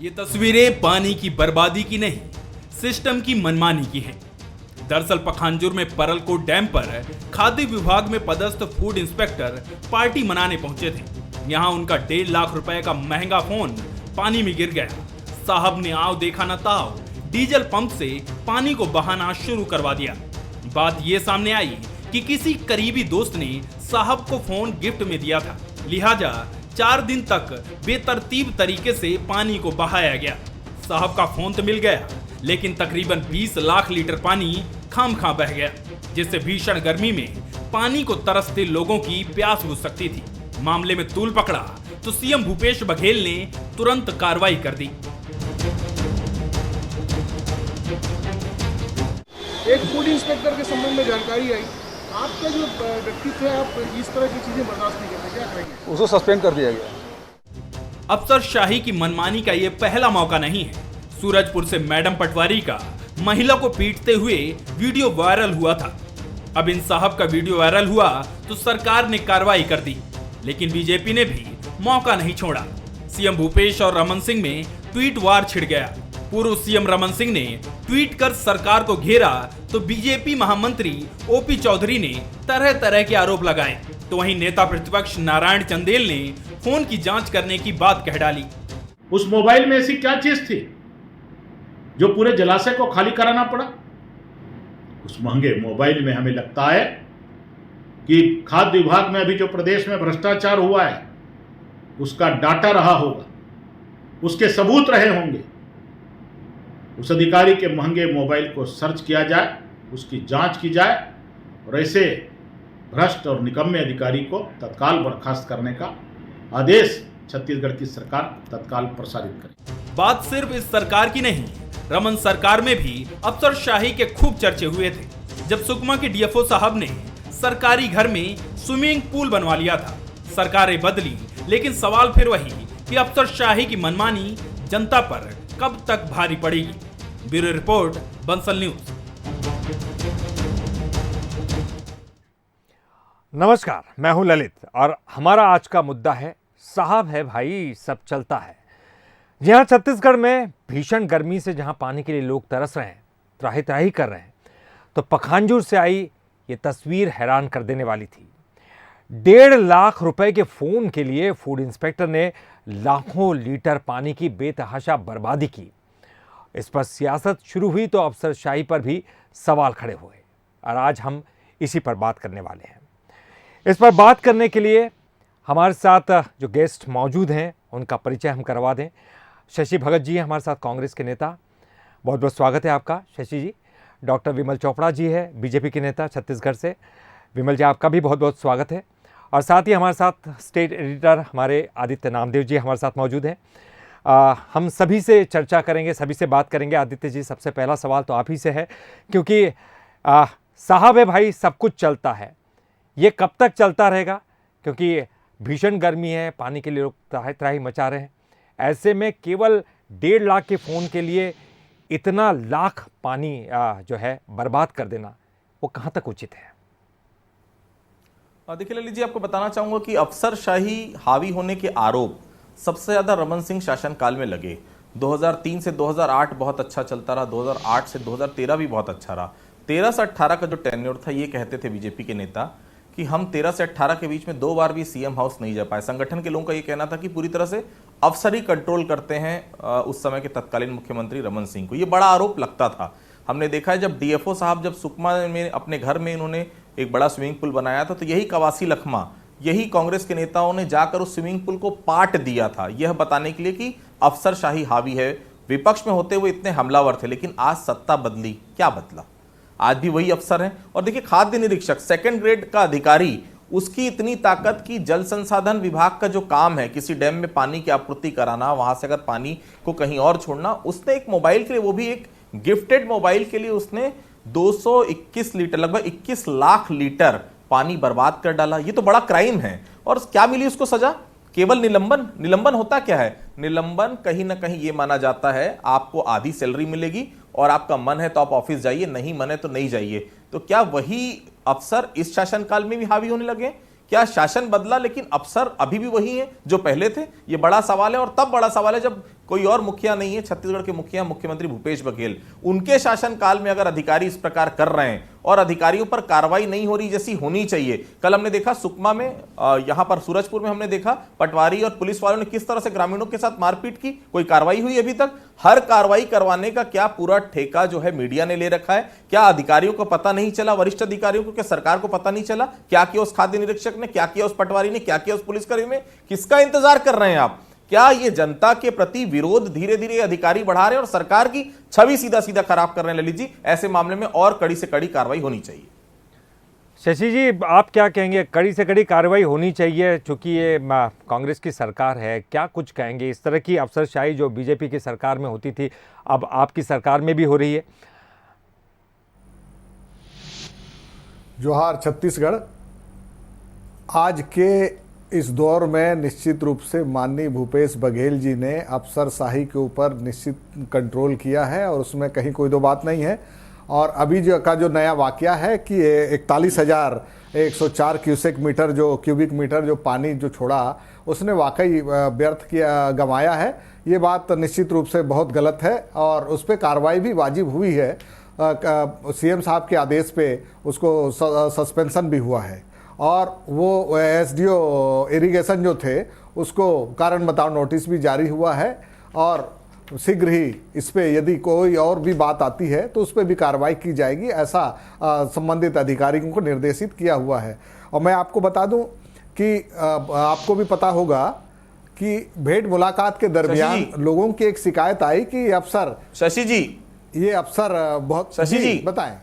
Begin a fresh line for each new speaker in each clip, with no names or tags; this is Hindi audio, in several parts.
ये तस्वीरें पानी की बर्बादी की नहीं, सिस्टम की मनमानी की हैं। दरअसल पखांजूर में परलकोट डैम पर खाद्य विभाग में पदस्थ फूड इंस्पेक्टर पार्टी मनाने पहुंचे थे। यहां उनका 1.5 लाख रुपए का महंगा फोन पानी में गिर गया। साहब ने आओ देखा न ताओ डीजल पंप से पानी को बहाना शुरू करवा दिया। बात ये सामने आई कि किसी करीबी दोस्त ने साहब को फोन गिफ्ट में दिया था, लिहाजा 4 दिन तक बेतरतीब तरीके से पानी को बहाया गया। साहब का फोन तो मिल गया, लेकिन तकरीबन 20 लाख लीटर पानी खामखा बह गया, जिससे भीषण गर्मी में पानी को तरसते लोगों की प्यास बुझ सकती थी। मामले में तूल पकड़ा तो सीएम भूपेश बघेल ने तुरंत कार्रवाई कर दी।
एक फूड इंस्पेक्टर के संबंध में जानकारी आई, आपका जो व्यक्तित्व है, आप इस तरह की चीजें बर्दाश्त नहीं करते, क्या करेंगे?
उसको सस्पेंड कर दिया गया।
अफसरशाही की मनमानी का ये पहला मौका नहीं है। सूरजपुर से मैडम पटवारी का महिला को पीटते हुए वीडियो वायरल हुआ था। अब इन साहब का वीडियो वायरल हुआ तो सरकार ने कार्रवाई कर दी, लेकिन बीजेपी ने भी मौका नहीं छोड़ा। सीएम भूपेश और रमन सिंह में ट्वीट वार छिड़ गया। पूर्व सीएम रमन सिंह ने ट्वीट कर सरकार को घेरा तो बीजेपी महामंत्री ओपी चौधरी ने तरह तरह के आरोप लगाए। तो वहीं नेता प्रतिपक्ष नारायण चंदेल ने फोन की जांच करने की बात कह डाली।
उस मोबाइल में ऐसी क्या चीज थी जो पूरे जलाशय को खाली कराना पड़ा? उस महंगे मोबाइल में हमें लगता है कि खाद्य विभाग में अभी जो प्रदेश में भ्रष्टाचार हुआ है उसका डाटा रहा होगा, उसके सबूत रहे होंगे। उस अधिकारी के महंगे मोबाइल को सर्च किया जाए, उसकी जांच की जाए और ऐसे भ्रष्ट और निकम्मे अधिकारी को तत्काल बर्खास्त करने का आदेश छत्तीसगढ़ की सरकार तत्काल प्रसारित करे।
बात सिर्फ इस सरकार की नहीं, रमन सरकार में भी अफसरशाही के खूब चर्चे हुए थे। जब सुकमा के डीएफओ साहब ने सरकारी घर में स्विमिंग पूल बनवा लिया था। सरकारें बदली, लेकिन सवाल फिर वही कि अफसरशाही की मनमानी जनता पर कब तक भारी पड़ेगी। Bureau report, Bansal news.
नमस्कार, मैं हूं ललित और हमारा आज का मुद्दा है साहब है भाई सब चलता है। जहां छत्तीसगढ़ में भीषण गर्मी से जहां पानी के लिए लोग तरस रहे हैं, त्राही त्राही कर रहे हैं, तो पखांजूर से आई ये तस्वीर हैरान कर देने वाली थी। 1.5 लाख रुपए के फोन के लिए फूड इंस्पेक्टर ने लाखों लीटर पानी की बेतहाशा बर्बादी की। इस पर सियासत शुरू हुई तो अफसरशाही पर भी सवाल खड़े हुए और आज हम इसी पर बात करने वाले हैं। इस पर बात करने के लिए हमारे साथ जो गेस्ट मौजूद हैं उनका परिचय हम करवा दें। शशि भगत जी हैं हमारे साथ, कांग्रेस के नेता, बहुत बहुत स्वागत है आपका शशि जी। डॉक्टर विमल चोपड़ा जी है, बीजेपी के नेता छत्तीसगढ़ से। विमल जी आपका भी बहुत बहुत स्वागत है। और साथ ही हमारे साथ स्टेट एडिटर हमारे आदित्य नामदेव जी हमारे साथ मौजूद हैं। हम सभी से चर्चा करेंगे, सभी से बात करेंगे। आदित्य जी, सबसे पहला सवाल तो आप ही से है, क्योंकि साहब है भाई सब कुछ चलता है, ये कब तक चलता रहेगा? क्योंकि भीषण गर्मी है, पानी के लिए लोग त्राही त्राही मचा रहे हैं। ऐसे में केवल 1.5 लाख के फ़ोन के लिए इतना लाख पानी जो है बर्बाद कर देना, वो कहाँ तक उचित है?
देखिए ललित जी, आपको बताना चाहूंगा कि अफसरशाही हावी होने के आरोप सबसे ज्यादा रमन सिंह शासनकाल में लगे। 2003 से 2008 बहुत अच्छा चलता रहा, 2008 से 2013 भी बहुत अच्छा रहा। 13 से 18 का जो टेन्योर था, ये कहते थे बीजेपी के नेता कि हम 13 से 18 के बीच में 2 बार भी सीएम हाउस नहीं जा पाए। संगठन के लोगों का ये कहना था कि पूरी तरह से अफसर ही कंट्रोल करते हैं उस समय के तत्कालीन मुख्यमंत्री रमन सिंह को। ये बड़ा आरोप लगता था। हमने देखा है जब डीएफओ साहब जब सुकमा में अपने घर में इन्होंने एक बड़ा स्विमिंग पूल बनाया था, तो यही कवासी लखमा, यही कांग्रेस के नेताओं ने जाकर उस स्विमिंग पूल को पाट दिया था, यह बताने के लिए कि अफसरशाही हावी है। विपक्ष में होते हुए इतने हमलावर थे, लेकिन आज सत्ता बदली, क्या बदला? आज भी वही अफसर हैं। और देखिए, खाद्य निरीक्षक, 2nd ग्रेड का अधिकारी, उसकी इतनी ताकत की जल संसाधन विभाग का जो काम है, किसी डैम में पानी की आपूर्ति कराना, वहां से अगर पानी को कहीं और छोड़ना, उसने एक मोबाइल के लिए, वो भी एक गिफ्टेड मोबाइल के लिए, उसने 221 लीटर, लगभग 21 लाख लीटर पानी बर्बाद कर डाला। ये तो बड़ा क्राइम है। और क्या मिली उसको सजा? केवल निलंबन। निलंबन होता क्या है? निलंबन कहीं ना कहीं ये माना जाता है आपको आधी सैलरी मिलेगी और आपका मन है तो आप ऑफिस जाइए, नहीं मन है तो नहीं जाइए। तो क्या वही अफसर इस शासनकाल में भी हावी होने लगे? क्या शासन बदला लेकिन अफसर अभी भी वही है जो पहले थे? ये बड़ा सवाल है। और तब बड़ा सवाल है जब कोई और मुखिया नहीं है, छत्तीसगढ़ के मुखिया मुख्यमंत्री भूपेश बघेल, उनके शासनकाल में अगर अधिकारी इस प्रकार कर रहे हैं और अधिकारियों पर कार्रवाई नहीं हो रही जैसी होनी चाहिए। कल हमने देखा सुकमा में, यहां पर सूरजपुर में हमने देखा पटवारी और पुलिस वालों ने किस तरह से ग्रामीणों के साथ मारपीट की, कोई कार्रवाई हुई अभी तक? हर कार्रवाई करवाने का क्या पूरा ठेका जो है मीडिया ने ले रखा है? क्या अधिकारियों को पता नहीं चला, वरिष्ठ अधिकारियों को, क्या सरकार को पता नहीं चला? क्या किया उस खाद्य निरीक्षक ने, क्या किया उस पटवारी ने, क्या किया उस पुलिसकर्मी ने? किसका इंतजार कर रहे हैं आप? क्या ये जनता के प्रति विरोध धीरे धीरे अधिकारी बढ़ा रहे हैं और सरकार की छवि सीधा सीधा खराब कर रहे हैं? ललित जी, ऐसे मामले में और कड़ी से कड़ी कार्रवाई होनी चाहिए।
शशि जी, आप क्या कहेंगे? कड़ी से कड़ी कार्रवाई होनी चाहिए, चूंकि ये कांग्रेस की सरकार है, क्या कुछ कहेंगे? इस तरह की अफसरशाही जो बीजेपी की सरकार में होती थी अब आपकी सरकार में भी हो रही है।
जोहार छत्तीसगढ़। आज के इस दौर में निश्चित रूप से माननीय भूपेश बघेल जी ने अफसरशाही के ऊपर निश्चित कंट्रोल किया है और उसमें कहीं कोई दो बात नहीं है। और अभी जो नया वाकया है कि 41,104 क्यूबिक मीटर जो पानी जो छोड़ा उसने वाकई व्यर्थ किया, गंवाया है। ये बात निश्चित रूप से बहुत गलत है और उस पर कार्रवाई भी वाजिब हुई है। सीएम साहब के आदेश पे उसको सस्पेंशन भी हुआ है और वो एसडीओ इरिगेशन जो थे उसको कारण बताओ नोटिस भी जारी हुआ है और शीघ्र ही इस पे यदि कोई और भी बात आती है तो उस पर भी कार्रवाई की जाएगी, ऐसा संबंधित अधिकारियों को निर्देशित किया हुआ है। और मैं आपको बता दूं कि आपको भी पता होगा कि भेंट मुलाकात के दरमियान लोगों की एक शिकायत आई कि अफसर
शशि जी,
ये अफसर बहुत
शशि जी
बताएं।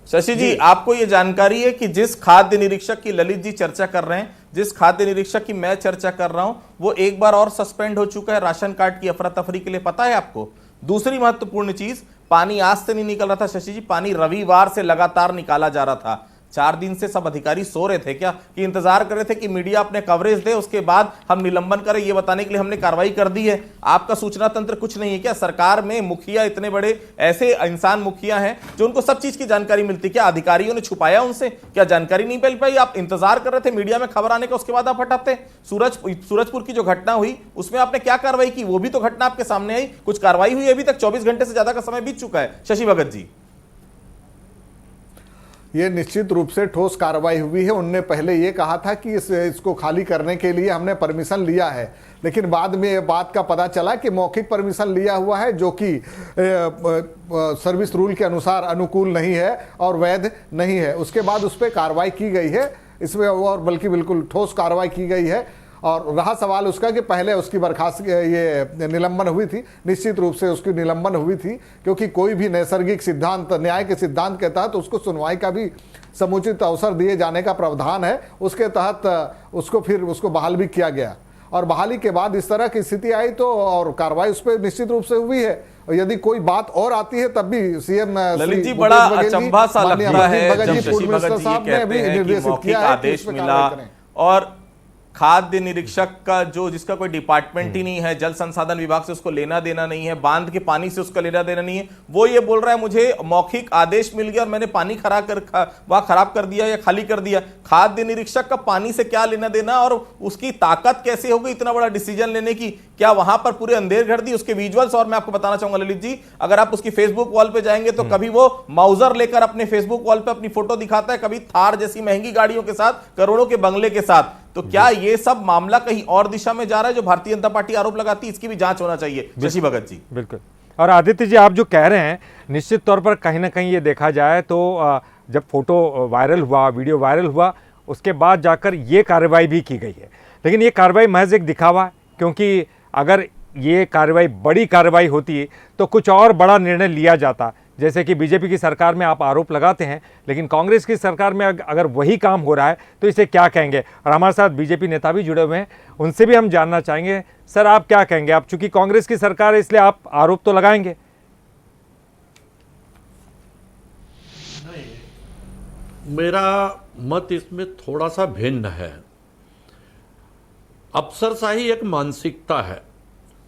शशि जी, आपको यह जानकारी है कि जिस खाद्य निरीक्षक की ललित जी चर्चा कर रहे हैं, जिस खाद्य निरीक्षक की मैं चर्चा कर रहा हूं, वो एक बार और सस्पेंड हो चुका है राशन कार्ड की अफरा तफरी के लिए, पता है आपको? दूसरी महत्वपूर्ण चीज, पानी आज से नहीं निकल रहा था शशि जी, पानी रविवार से लगातार निकाला जा रहा था। 4 दिन से सब अधिकारी सो रहे थे क्या, कि इंतजार कर रहे थे कि मीडिया अपने कवरेज दे, उसके बाद हम निलंबन करें, ये बताने के लिए हमने कार्रवाई कर दी है? आपका सूचना तंत्र कुछ नहीं है क्या? सरकार में मुखिया इतने बड़े ऐसे इंसान मुखिया हैं जो उनको सब चीज की जानकारी मिलती, क्या अधिकारियों ने छुपाया उनसे? क्या जानकारी नहीं मिल पाई? आप इंतजार कर रहे थे मीडिया में खबर आने का, उसके बाद आप हटाते? सूरजपुर की जो घटना हुई उसमें आपने क्या कार्रवाई की? वो भी तो घटना आपके सामने आई, कुछ कार्रवाई हुई? अभी तक 24 घंटे से ज्यादा का समय बीत चुका है। शशि भगत जी,
ये निश्चित रूप से ठोस कार्रवाई हुई है। उनने पहले ये कहा था कि इसको खाली करने के लिए हमने परमिशन लिया है, लेकिन बाद में ये बात का पता चला कि मौखिक परमिशन लिया हुआ है जो कि सर्विस रूल के अनुसार अनुकूल नहीं है और वैध नहीं है। उसके बाद उस पर कार्रवाई की गई है इसमें, और बल्कि बिल्कुल ठोस कार्रवाई की गई है। और रहा सवाल उसका कि पहले उसकी बर्खास्त ये निलंबन हुई थी, निश्चित रूप से उसकी निलंबन हुई थी, क्योंकि कोई भी नैसर्गिक सिद्धांत, न्याय के सिद्धांत के तहत उसको सुनवाई का भी समुचित अवसर दिए जाने का प्रावधान है। उसके तहत उसको बहाल भी किया गया और बहाली के बाद इस तरह की स्थिति आई तो और कार्रवाई उस पर निश्चित रूप से हुई है। और यदि कोई बात और आती है तब भी सीएम
ललित जी, बड़ा अचंभा सा लगता है जब शशि भगत जी कहते हैं कि मौखिक आदेश मिला और खाद्य निरीक्षक का जिसका कोई डिपार्टमेंट ही नहीं है, जल संसाधन विभाग से उसको लेना देना नहीं है, बांध के पानी से उसका लेना देना नहीं है, वो ये बोल रहा है मुझे मौखिक आदेश मिल गया और मैंने पानी खराब कर दिया या खाली कर दिया। खाद्य निरीक्षक का पानी से क्या लेना देना और उसकी ताकत कैसे होगी इतना बड़ा डिसीजन लेने की? क्या वहां पर पूरे अंधेर कर दी? उसके विजुअल्स और मैं आपको बताना चाहूंगा ललित जी, अगर आप उसकी फेसबुक वॉल पे जाएंगे तो कभी वो माउजर लेकर अपने फेसबुक वॉल पे अपनी फोटो दिखाता है, कभी थार जैसी महंगी गाड़ियों के साथ, करोड़ों के बंगले के साथ। तो क्या ये सब मामला कहीं और दिशा में जा रहा है जो भारतीय जनता पार्टी आरोप लगाती है? इसकी भी जांच होना चाहिए शशि भगत जी।
बिल्कुल। और आदित्य जी, आप जो कह रहे हैं निश्चित तौर पर कहीं ना कहीं ये देखा जाए तो जब फोटो वायरल हुआ, वीडियो वायरल हुआ, उसके बाद जाकर ये कार्रवाई भी की गई है। लेकिन ये कार्रवाई महज एक दिखावा है, क्योंकि अगर ये कार्रवाई बड़ी कार्रवाई होती तो कुछ और बड़ा निर्णय लिया जाता। जैसे कि बीजेपी की सरकार में आप आरोप लगाते हैं, लेकिन कांग्रेस की सरकार में अगर वही काम हो रहा है तो इसे क्या कहेंगे? और हमारे साथ बीजेपी नेता भी जुड़े हुए हैं, उनसे भी हम जानना चाहेंगे। सर, आप क्या कहेंगे? आप चूंकि कांग्रेस की सरकार है इसलिए आप आरोप तो लगाएंगे।
नहीं, मेरा मत इसमें थोड़ा सा भिन्न है। अफसरशाही एक मानसिकता है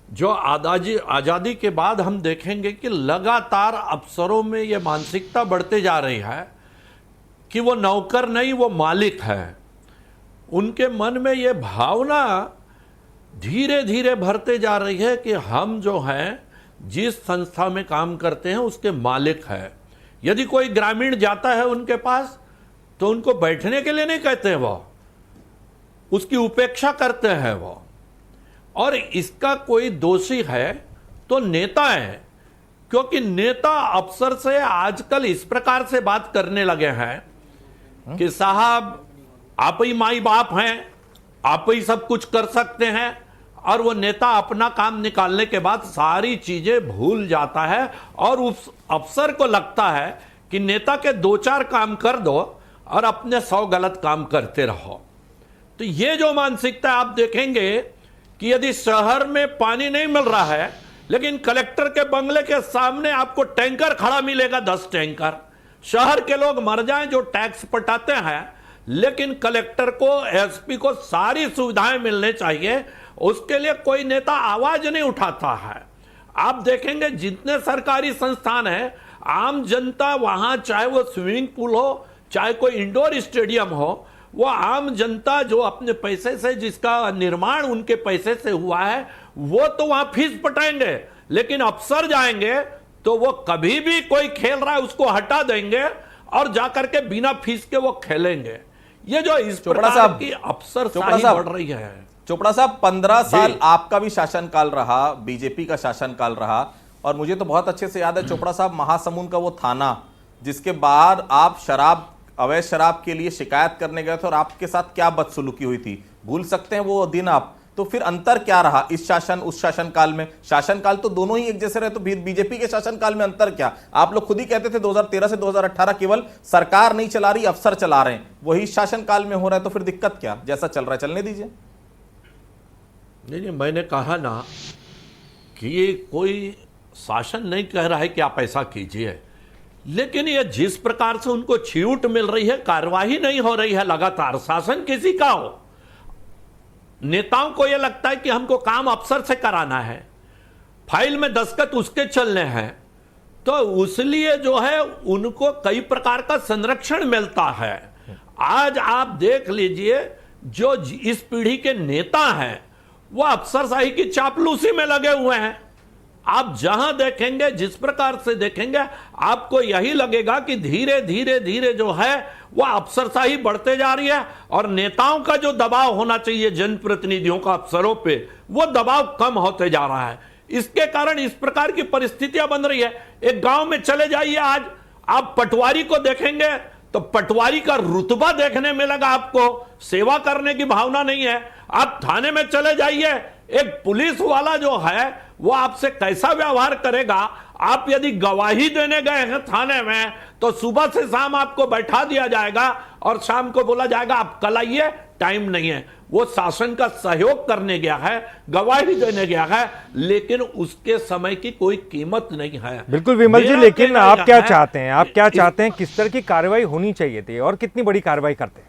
जो आज़ादी के बाद हम देखेंगे कि लगातार अफसरों में यह मानसिकता बढ़ते जा रही है कि वो नौकर नहीं, वो मालिक है। उनके मन में ये भावना धीरे धीरे भरते जा रही है कि हम जो हैं जिस संस्था में काम करते हैं उसके मालिक हैं। यदि कोई ग्रामीण जाता है उनके पास तो उनको बैठने के लिए नहीं कहते हैं, वो उसकी उपेक्षा करते हैं वो। और इसका कोई दोषी है तो नेता है, क्योंकि नेता अफसर से आजकल इस प्रकार से बात करने लगे हैं कि साहब आप ही माई बाप हैं, आप ही सब कुछ कर सकते हैं। और वो नेता अपना काम निकालने के बाद सारी चीजें भूल जाता है और उस अफसर को लगता है कि नेता के 2-4 काम कर दो और अपने 100 गलत काम करते रहो। तो ये जो मानसिकता आप देखेंगे कि यदि शहर में पानी नहीं मिल रहा है लेकिन कलेक्टर के बंगले के सामने आपको टैंकर खड़ा मिलेगा, 10 टैंकर। शहर के लोग मर जाएं जो टैक्स पटाते हैं, लेकिन कलेक्टर को, एसपी को सारी सुविधाएं मिलने चाहिए, उसके लिए कोई नेता आवाज नहीं उठाता है। आप देखेंगे जितने सरकारी संस्थान हैं, आम जनता वहां, चाहे वो स्विमिंग पूल हो, चाहे कोई इंडोर स्टेडियम हो, वो आम जनता जो अपने पैसे से, जिसका निर्माण उनके पैसे से हुआ है, वो तो वहां फीस पटाएंगे। लेकिन अफसर जाएंगे तो वो कभी भी कोई खेल रहा है उसको हटा देंगे और जाकर के बिना फीस के वो खेलेंगे। ये जो इस प्रकार की अफसरशाही बढ़ रही है।
चोपड़ा साहब, 15 साल आपका भी शासनकाल रहा, बीजेपी का शासनकाल रहा, और मुझे तो बहुत अच्छे से याद है चोपड़ा साहब, महासमुंद का वो थाना जिसके बाद आप अवैध शराब के लिए शिकायत करने गए थे और आपके साथ क्या बदसलूकी हुई थी, भूल सकते हैं वो दिन आप? तो फिर अंतर क्या रहा इस शासन उस शासनकाल में? शासनकाल तो दोनों ही एक जैसे रहे, तो बीजेपी के शासनकाल में अंतर क्या? आप लोग खुद ही कहते थे 2013 से 2018 केवल सरकार नहीं चला रही, अफसर चला रहे हैं, वही शासनकाल में हो रहा है। तो फिर दिक्कत क्या? जैसा चल रहा है चलने दीजिए।
नहीं, मैंने कहा ना कि ये कोई शासन नहीं कह रहा है कि आप ऐसा कीजिए, लेकिन ये जिस प्रकार से उनको छूट मिल रही है, कार्यवाही नहीं हो रही है लगातार, शासन किसी का हो, नेताओं को यह लगता है कि हमको काम अफसर से कराना है, फाइल में दस्तखत उसके चलने हैं, तो इसलिए जो है उनको कई प्रकार का संरक्षण मिलता है। आज आप देख लीजिए जो इस पीढ़ी के नेता हैं वो अफसरशाही की चापलूसी में लगे हुए हैं। आप जहां देखेंगे, जिस प्रकार से देखेंगे, आपको यही लगेगा कि धीरे धीरे धीरे जो है वह अफसरशाही बढ़ते जा रही है और नेताओं का जो दबाव होना चाहिए जनप्रतिनिधियों का अफसरों पे, वो दबाव कम होते जा रहा है। इसके कारण इस प्रकार की परिस्थितियां बन रही है। एक गांव में चले जाइए, आज आप पटवारी को देखेंगे तो पटवारी का रुतबा देखने मिलेगा आपको, सेवा करने की भावना नहीं है। आप थाने में चले जाइए, एक पुलिस वाला जो है वो आपसे कैसा व्यवहार करेगा। आप यदि गवाही देने गए हैं थाने में तो सुबह से शाम आपको बैठा दिया जाएगा और शाम को बोला जाएगा आप कल आइए, टाइम नहीं है। वो शासन का सहयोग करने गया है, गवाही देने गया है, लेकिन उसके समय की कोई कीमत नहीं है।
बिल्कुल विमल जी, लेकिन आप क्या चाहते हैं? आप क्या चाहते हैं? किस तरह की कार्रवाई होनी चाहिए थी और कितनी बड़ी कार्रवाई करते हैं?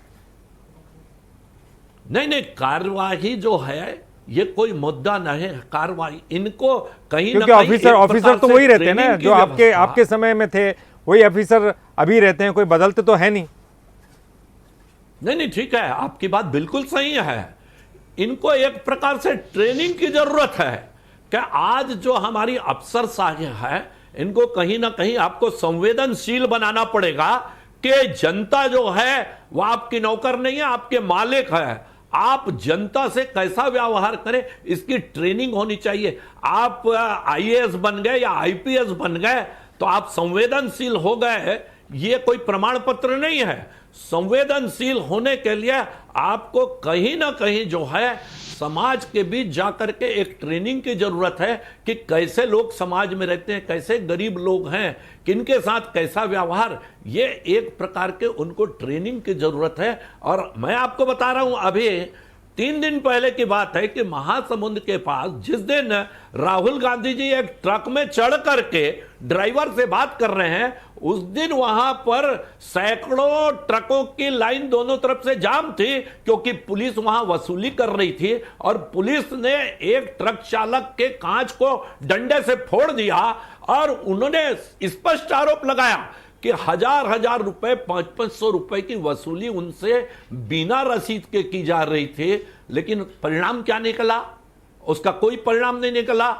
नहीं, कार्रवाई जो है ये कोई मुद्दा नहीं है। कार्रवाई इनको कहीं ना कहीं,
क्योंकि ऑफिसर तो वही रहते हैं ना जो आपके समय में थे, वही ऑफिसर अभी रहते हैं, कोई बदलते तो है नहीं।
नहीं, ठीक है, आपकी बात बिल्कुल सही है। इनको एक प्रकार से ट्रेनिंग की जरूरत है कि आज जो हमारी अफसरशाही है इनको कहीं ना कहीं आपको संवेदनशील बनाना पड़ेगा कि जनता जो है वो आपकी नौकर नहीं है, आपके मालिक है। आप जनता से कैसा व्यवहार करें इसकी ट्रेनिंग होनी चाहिए। आप आईएएस बन गए या आईपीएस बन गए तो आप संवेदनशील हो गए, ये कोई प्रमाण पत्र नहीं है। संवेदनशील होने के लिए आपको कहीं ना कहीं जो है समाज के बीच जाकर के एक ट्रेनिंग की जरूरत है कि कैसे लोग समाज में रहते हैं, कैसे गरीब लोग हैं, किनके साथ कैसा व्यवहार, ये एक प्रकार के उनको ट्रेनिंग की जरूरत है। और मैं आपको बता रहा हूं, अभी 3 दिन पहले की बात है कि महासमुंद के पास जिस दिन राहुल गांधी जी एक ट्रक में चढ़ करके ड्राइवर से बात कर रहे हैं, उस दिन वहां पर सैकड़ों ट्रकों की लाइन दोनों तरफ से जाम थी, क्योंकि पुलिस वहां वसूली कर रही थी और पुलिस ने एक ट्रक चालक के कांच को डंडे से फोड़ दिया और उन्होंने स्पष्ट आरोप लगाया कि हजार हजार रुपए 500-500 रुपए की वसूली उनसे बिना रसीद के की जा रही थी, लेकिन परिणाम क्या निकला? उसका कोई परिणाम नहीं निकला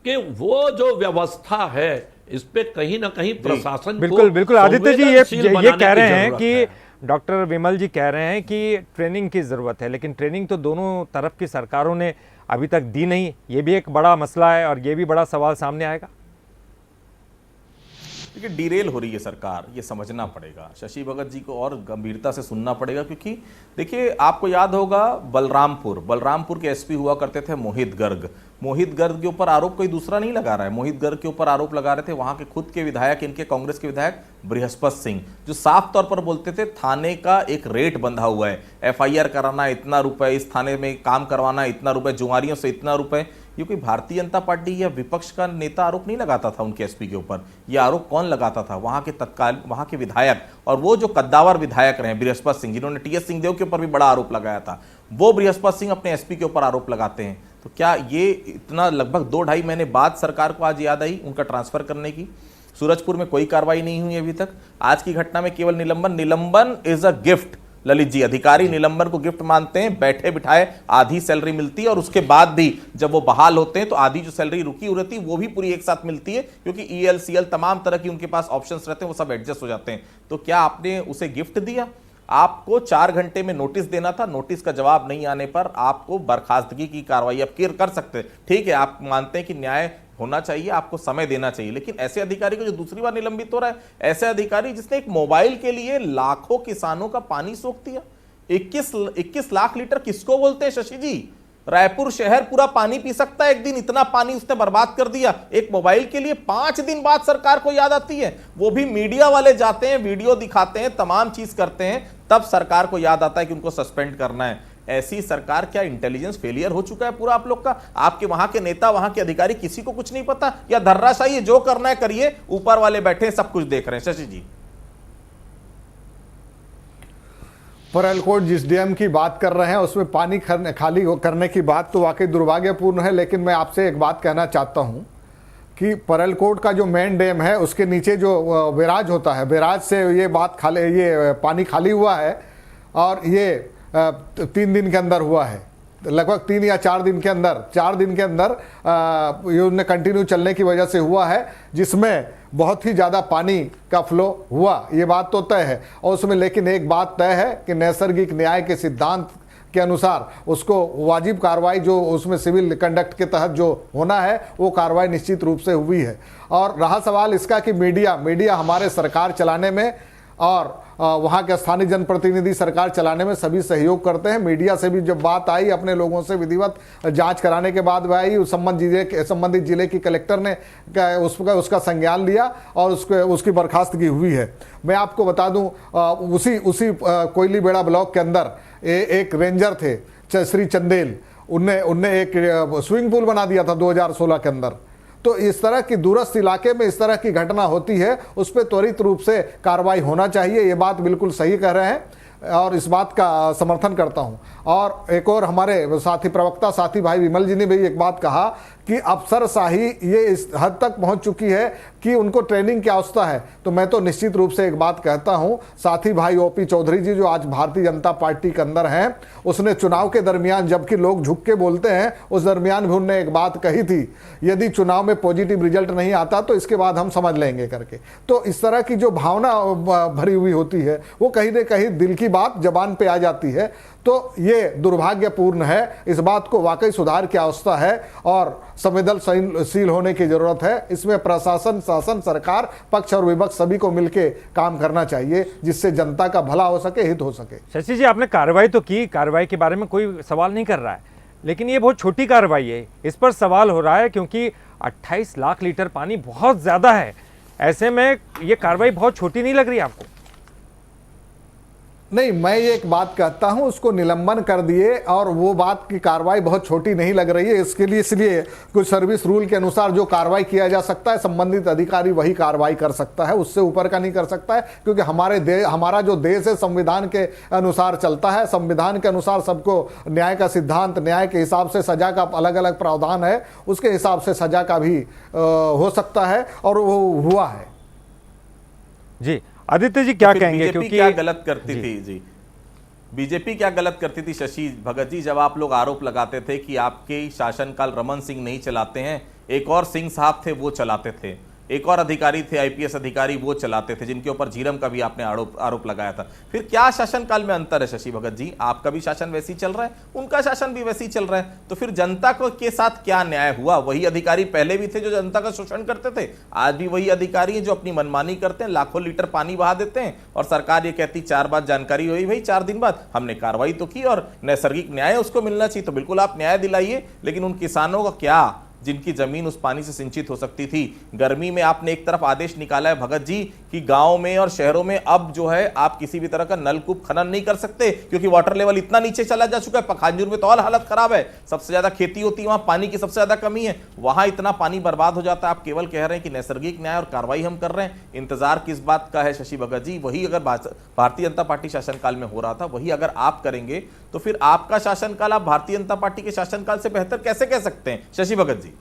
कि वो जो व्यवस्था है इस पे कहीं ना कहीं प्रशासन
बिल्कुल बिल्कुल आदित्य जी, ये
बनाने
कह
की
रहे हैं
जरूरत
कि
है।
डॉक्टर विमल जी कह रहे हैं कि ट्रेनिंग की जरूरत है, लेकिन ट्रेनिंग तो दोनों तरफ की सरकारों ने अभी तक दी नहीं। ये भी एक बड़ा मसला है और ये भी बड़ा सवाल सामने आएगा।
देखिए, डिरेल हो रही है सरकार, ये समझना पड़ेगा। शशि भगत जी को और गंभीरता से सुनना पड़ेगा, क्योंकि देखिए आपको याद होगा बलरामपुर के एसपी हुआ करते थे मोहित गर्ग। मोहित गर्ग के ऊपर आरोप कोई दूसरा नहीं लगा रहा है, मोहित गर्ग के ऊपर आरोप लगा रहे थे वहां के खुद के विधायक, इनके कांग्रेस के विधायक बृहस्पति सिंह, जो साफ तौर पर बोलते थे थाने का एक रेट बंधा हुआ है, एफआईआर कराना इतना रुपए, इस थाने में काम करवाना इतना रुपए, जुआरियों से इतना रुपए। ये कोई भारतीय जनता पार्टी या विपक्ष का नेता आरोप नहीं लगाता था उनके एसपी के ऊपर। ये आरोप कौन लगाता था? वहां के विधायक, और वो जो कद्दावर विधायक रहे बृहस्पति सिंह, जिन्होंने टीएस सिंहदेव के ऊपर भी बड़ा आरोप लगाया था, वो बृहस्पति सिंह अपने एसपी के ऊपर आरोप लगाते हैं। तो क्या ये इतना लगभग 2-2.5 महीने बाद सरकार को आज याद आई उनका ट्रांसफर करने की? सूरजपुर में कोई कार्रवाई नहीं हुई अभी तक। आज की घटना में केवल निलंबन is a gift. Lalit ji, अधिकारी निलंबन को गिफ्ट मानते हैं, बैठे बिठाए आधी सैलरी मिलती है, और उसके बाद भी जब वो बहाल होते हैं तो आधी जो सैलरी रुकी हुई रहती है वो भी पूरी एक साथ मिलती है, क्योंकि ELCL तमाम तरह की उनके पास ऑप्शंस रहते हैं, वो सब एडजस्ट हो जाते हैं। तो क्या आपने उसे गिफ्ट दिया? आपको 4 घंटे में नोटिस देना था, नोटिस का जवाब नहीं आने पर आपको बर्खास्तगी की कार्रवाई आप कर सकते हैं। ठीक है, आप मानते हैं कि न्याय होना चाहिए, आपको समय देना चाहिए, लेकिन ऐसे अधिकारी को जो दूसरी बार निलंबित हो रहा है, ऐसे अधिकारी जिसने एक मोबाइल के लिए लाखों किसानों का पानी सोख दिया। 21 लाख लीटर किसको बोलते हैं शशि जी? रायपुर शहर पूरा पानी पी सकता है एक दिन, इतना पानी उसने बर्बाद कर दिया एक मोबाइल के लिए। 5 दिन बाद सरकार को याद आती है, वो भी मीडिया वाले जाते हैं, वीडियो दिखाते हैं, तमाम चीज करते हैं, तब सरकार को याद आता है कि उनको सस्पेंड करना है। ऐसी सरकार, क्या इंटेलिजेंस फेलियर हो चुका है पूरा आप लोग का? आपके वहां के नेता, वहां के अधिकारी, किसी को कुछ नहीं पता, या धर्राशाही जो करना है करिए, ऊपर वाले बैठे सब कुछ देख रहे हैं? शशि जी,
परलकोट जिस डैम की बात कर रहे हैं उसमें पानी खाली करने की बात तो वाकई दुर्भाग्यपूर्ण है, लेकिन मैं आपसे एक बात कहना चाहता हूं कि परलकोट का जो मेन डैम है उसके नीचे जो बैराज होता है, बैराज से ये पानी खाली हुआ है, और ये 3 दिन के अंदर हुआ है, लगभग 3 या 4 दिन के अंदर ये उन्हें कंटिन्यू चलने की वजह से हुआ है, जिसमें बहुत ही ज़्यादा पानी का फ्लो हुआ, ये बात तो तय है। और उसमें लेकिन एक बात तय है कि नैसर्गिक न्याय के सिद्धांत के अनुसार उसको वाजिब कार्रवाई जो उसमें सिविल कंडक्ट के तहत जो होना है वो कार्रवाई निश्चित रूप से हुई है। और रहा सवाल इसका कि मीडिया हमारे सरकार चलाने में और वहाँ के स्थानीय जनप्रतिनिधि सरकार चलाने में सभी सहयोग करते हैं। मीडिया से भी जब बात आई, अपने लोगों से विधिवत जांच कराने के बाद भाई संबंधित जिले की कलेक्टर ने उसका संज्ञान लिया और उसकी बर्खास्तगी हुई है। मैं आपको बता दूं, उसी कोयली बेड़ा ब्लॉक के अंदर एक रेंजर थे श्री चंदेल, उनने एक स्विमिंग पूल बना दिया था 2016 के अंदर। तो इस तरह की दूरस्थ इलाके में इस तरह की घटना होती है, उस पर त्वरित रूप से कार्रवाई होना चाहिए। ये बात बिल्कुल सही कह रहे हैं और इस बात का समर्थन करता हूं। और एक और हमारे प्रवक्ता साथी भाई विमल जी ने भी एक बात कहा कि अफसरशाही ये इस हद तक पहुंच चुकी है कि उनको ट्रेनिंग की आवश्यकता है। तो मैं तो निश्चित रूप से एक बात कहता हूं, साथी भाई OP चौधरी जी जो आज भारतीय जनता पार्टी के अंदर हैं, उसने चुनाव के दरमियान जबकि लोग झुक के बोलते हैं, उस दरमियान भी उन्होंने एक बात कही थी, यदि चुनाव में पॉजिटिव रिजल्ट नहीं आता तो इसके बाद हम समझ लेंगे करके। तो इस तरह की जो भावना भरी हुई होती है वो कहीं ना कहीं दिल की बात जबान पे आ जाती है। तो ये दुर्भाग्यपूर्ण है, इस बात को वाकई सुधार की आवश्यकता है और संवेदनशील होने की जरूरत है। इसमें प्रशासन, शासन, सरकार, पक्ष और विपक्ष सभी को मिलकर काम करना चाहिए, जिससे जनता का भला हो सके, हित हो सके।
शशि जी, आपने कार्रवाई तो की, कार्रवाई के बारे में कोई सवाल नहीं कर रहा है, लेकिन ये बहुत छोटी कार्रवाई है। इस पर सवाल हो रहा है क्योंकि 28 लाख लीटर पानी बहुत ज्यादा है। ऐसे में ये कार्रवाई बहुत छोटी नहीं लग रही आपको?
नहीं, मैं ये एक बात कहता हूं, उसको निलंबन कर दिए और वो बात की कार्रवाई बहुत छोटी नहीं लग रही है। इसलिए कुछ सर्विस रूल के अनुसार जो कार्रवाई किया जा सकता है, संबंधित अधिकारी वही कार्रवाई कर सकता है, उससे ऊपर का नहीं कर सकता है। क्योंकि हमारा जो देश है संविधान के अनुसार चलता है, संविधान के अनुसार सबको न्याय का सिद्धांत, न्याय के हिसाब से सजा का अलग अलग प्रावधान है, उसके हिसाब से सजा का भी हो सकता है और वो हुआ है।
जी। आदित्य जी क्या
तो
कहेंगे,
बीजेपी
क्योंकि
क्या गलत करती थी जी, बीजेपी क्या गलत करती थी शशि भगत जी, जब आप लोग आरोप लगाते थे कि आपके शासनकाल रमन सिंह नहीं चलाते हैं, एक और सिंह साहब थे वो चलाते थे, एक और अधिकारी थे आईपीएस अधिकारी वो चलाते थे, जिनके ऊपर झीरम का भी आपने आरोप लगाया था। फिर क्या शासनकाल में अंतर है शशि भगत जी? आपका भी शासन वैसे ही चल रहा है, उनका शासन भी वैसे ही चल रहा है, तो फिर जनता को के साथ क्या न्याय हुआ? वही अधिकारी पहले भी थे जो जनता का शोषण करते थे, आज भी वही अधिकारी हैं जो अपनी मनमानी करते हैं, लाखों लीटर पानी बहा देते हैं, और सरकार ये कहती 4 बार जानकारी हुई, भाई 4 दिन बाद हमने कार्रवाई तो की और नैसर्गिक न्याय उसको मिलना चाहिए, तो बिल्कुल आप न्याय दिलाइए, लेकिन उन किसानों का क्या जिनकी जमीन उस पानी से सिंचित हो सकती थी? गर्मी में आपने एक तरफ आदेश निकाला है भगत जी कि गांव में और शहरों में अब जो है आप किसी भी तरह का नलकूप खनन नहीं कर सकते, क्योंकि वाटर लेवल इतना नीचे चला जा चुका है। पखांजूर में तो और हालत खराब है, सबसे ज्यादा खेती होती है वहां, पानी की सबसे ज्यादा कमी है, वहां इतना पानी बर्बाद हो जाता है। आप केवल कह रहे हैं कि नैसर्गिक न्याय और कार्रवाई हम कर रहे हैं, इंतजार किस बात का है शशि भगत जी? वही अगर भारतीय जनता पार्टी शासनकाल में हो रहा था, वही अगर आप करेंगे तो फिर आपका शासनकाल आप भारतीय जनता पार्टी के शासनकाल से बेहतर कैसे कह सकते हैं शशि भगत जी?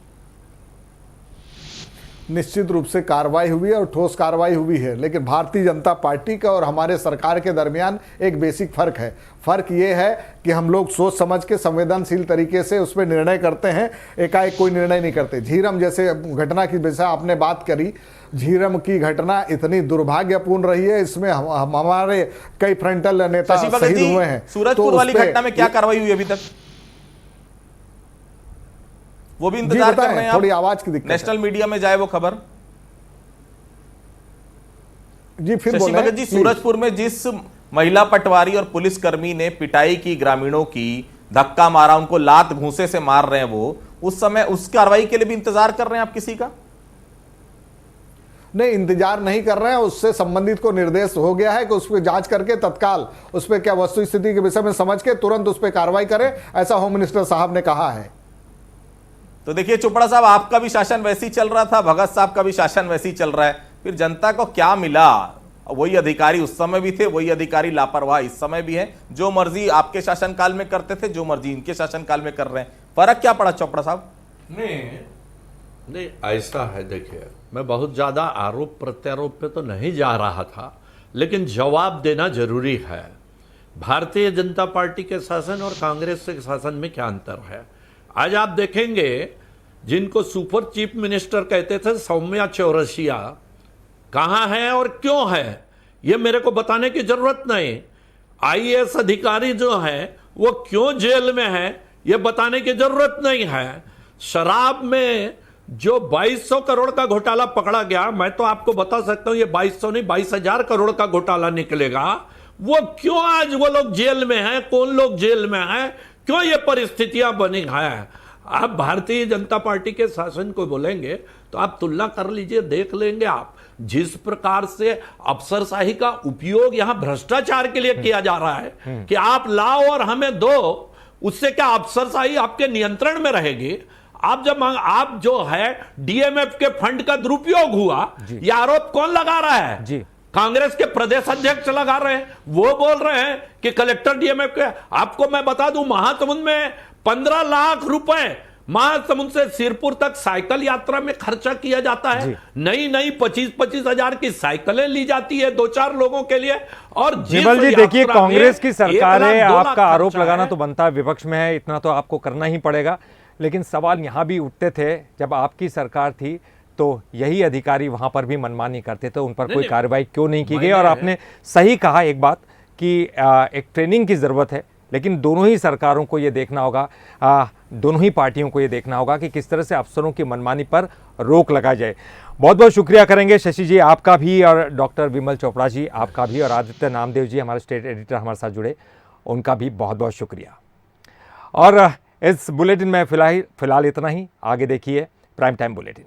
निश्चित रूप से कार्रवाई हुई है और ठोस कार्रवाई हुई है, लेकिन भारतीय जनता पार्टी का और हमारे सरकार के दरमियान एक बेसिक फर्क है। फर्क ये है कि हम लोग सोच समझ के संवेदनशील तरीके से उस पर निर्णय करते हैं, एकाएक कोई निर्णय नहीं करते। झीरम जैसे घटना की जैसा आपने बात करी, झीरम की घटना इतनी दुर्भाग्यपूर्ण रही है, इसमें हमारे कई फ्रंटल नेता शहीद हुए हैं।
सूरजपुर वाली घटना में क्या कार्रवाई हुई अभी तक? वो भी इंतजार कर रहे हैं,
थोड़ी आवाज की दिक्कत,
नेशनल मीडिया में जाए वो खबर
जी। फिर
शशि भगत जी, सूरजपुर में जिस महिला पटवारी और पुलिसकर्मी ने पिटाई की, ग्रामीणों की धक्का मारा, उनको लात घूंसे से मार रहे हैं, वो उस समय उस कार्रवाई के लिए भी इंतजार कर रहे हैं आप किसी का?
नहीं, इंतजार नहीं कर रहे हैं, उससे संबंधित को निर्देश हो गया है कि उस पर जांच करके तत्काल उस पर क्या वस्तु स्थिति के विषय में समझ के तुरंत उस पर कार्रवाई करें, ऐसा होम मिनिस्टर साहब ने कहा है।
तो देखिए चोपड़ा साहब, आपका भी शासन वैसे ही चल रहा था, भगत साहब का भी शासन वैसे ही चल रहा है, फिर जनता को क्या मिला? वही अधिकारी उस समय भी थे, वही अधिकारी लापरवाह इस समय भी है, जो मर्जी आपके शासनकाल में करते थे, जो मर्जी इनके शासनकाल में कर रहे हैं। फर्क क्या पड़ा चोपड़ा साहब?
नहीं ऐसा है, देखिए मैं बहुत ज्यादा आरोप प्रत्यारोप पे तो नहीं जा रहा था, लेकिन जवाब देना जरूरी है। भारतीय जनता पार्टी के शासन और कांग्रेस के शासन में क्या अंतर है? आज आप देखेंगे जिनको सुपर चीफ मिनिस्टर कहते थे, सौम्या चौरसिया कहां है और क्यों है ये मेरे को बताने की जरूरत नहीं। आईएएस अधिकारी जो है वो क्यों जेल में है ये बताने की जरूरत नहीं है। शराब में जो 2200 करोड़ का घोटाला पकड़ा गया, मैं तो आपको बता सकता हूं ये 2200 नहीं 22,000 करोड़ का घोटाला निकलेगा। वो क्यों आज वो लोग जेल में हैं, कौन लोग जेल में हैं, क्यों ये परिस्थितियां बनी हैं? आप भारतीय जनता पार्टी के शासन को बोलेंगे तो आप तुलना कर लीजिए, देख लेंगे आप जिस प्रकार से अफसरशाही का उपयोग यहां भ्रष्टाचार के लिए किया जा रहा है कि आप लाओ और हमें दो, उससे क्या अफसरशाही आपके नियंत्रण में रहेगी? आप जो है डीएमएफ के फंड का दुरुपयोग हुआ, यह आरोप कौन लगा रहा है जी? कांग्रेस के प्रदेश अध्यक्ष लगा रहे हैं, वो बोल रहे हैं कि कलेक्टर डीएमएफ के। आपको मैं बता दूं, महासमुंद में 15 लाख रुपए महासमुंद से सिरपुर तक साइकिल यात्रा में खर्चा किया जाता है। नई 25-25 हजार की साइकिलें ली जाती है 2-4 लोगों के लिए। और
विमल जी देखिए, कांग्रेस की सरकार है, आपका आरोप लगाना तो बनता है, विपक्ष में है, इतना तो आपको करना ही पड़ेगा। लेकिन सवाल यहां भी उठते थे, जब आपकी सरकार थी तो यही अधिकारी वहां पर भी मनमानी करते थे, उन पर कोई कार्रवाई क्यों नहीं की गई? और आपने सही कहा एक बात कि एक ट्रेनिंग की जरूरत है, लेकिन दोनों ही सरकारों को ये देखना होगा, दोनों ही पार्टियों को ये देखना होगा कि किस तरह से अफसरों की मनमानी पर रोक लगा जाए। बहुत बहुत शुक्रिया करेंगे शशि जी आपका भी, और डॉक्टर विमल चोपड़ा जी आपका भी, और आदित्य नामदेव जी हमारे स्टेट एडिटर हमारे साथ जुड़े, उनका भी बहुत बहुत शुक्रिया। और इस बुलेटिन में फिलहाल इतना ही। आगे देखिए प्राइम टाइम बुलेटिन।